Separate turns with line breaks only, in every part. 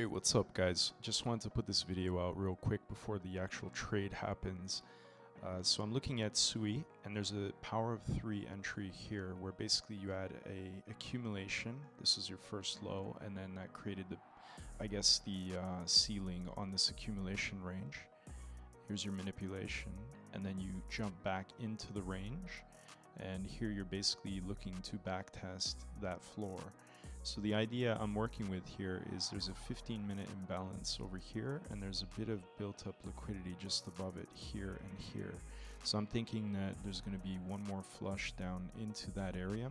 Hey, what's up guys? Just wanted to put this video out real quick before the actual trade happens. So I'm looking at SUI, and there's a power of 3 entry here where basically you add a accumulation. This is your first low, and then that created the ceiling on this accumulation range. Here's your manipulation, and then you jump back into the range, and here you're basically looking to backtest that floor. So the idea I'm working with here is there's a 15-minute imbalance over here, and there's a bit of built-up liquidity just above it here and here. So I'm thinking that there's going to be one more flush down into that area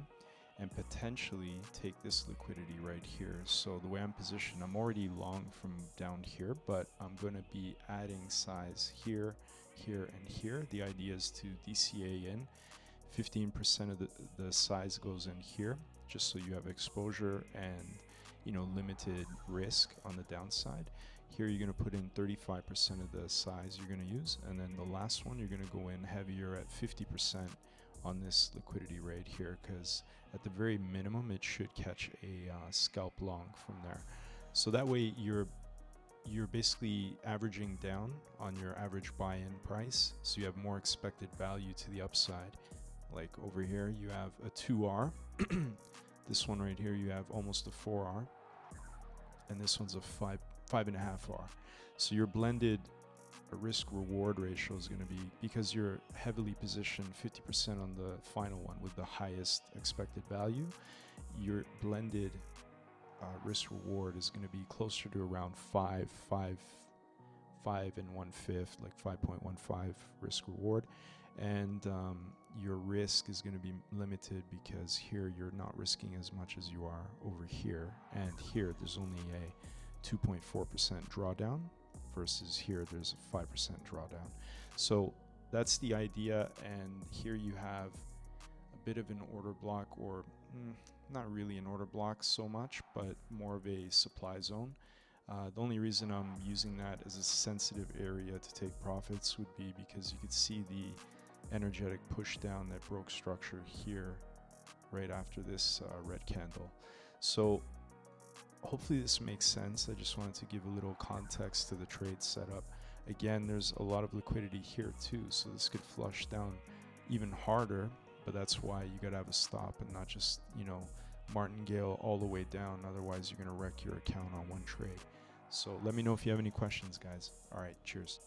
and potentially take this liquidity right here. So the way I'm positioned, I'm already long from down here, but I'm going to be adding size here, here, and here. The idea is to DCA in. 15% of the size goes in here, just so you have exposure and limited risk on the downside. Here you're going to put in 35% of the size you're going to use, and then the last one you're going to go in heavier at 50% on this liquidity right here, because at the very minimum it should catch a scalp long from there. So that way you're basically averaging down on your average buy-in price, so you have more expected value to the upside. Like over here you have a 2R, this one right here you have almost a 4R, and this one's a 5.5R. So your blended risk reward ratio is going to be, because you're heavily positioned 50% on the final one with the highest expected value, your blended risk reward is going to be closer to around 5 and 1/5, like 5.15 risk reward. And your risk is going to be limited because here you're not risking as much as you are over here, and here there's only a 2.4% drawdown versus here there's a 5% drawdown. So that's the idea, and here you have a bit of an order block, or not really an order block so much, but more of a supply zone. The only reason I'm using that as a sensitive area to take profits would be because you could see the energetic push down that broke structure here right after this red candle. So hopefully this makes sense. I just wanted to give a little context to the trade setup. Again, there's a lot of liquidity here too, so this could flush down even harder, but that's why you gotta have a stop and not just martingale all the way down. Otherwise you're gonna wreck your account on one trade. So let me know if you have any questions, guys. All right, cheers.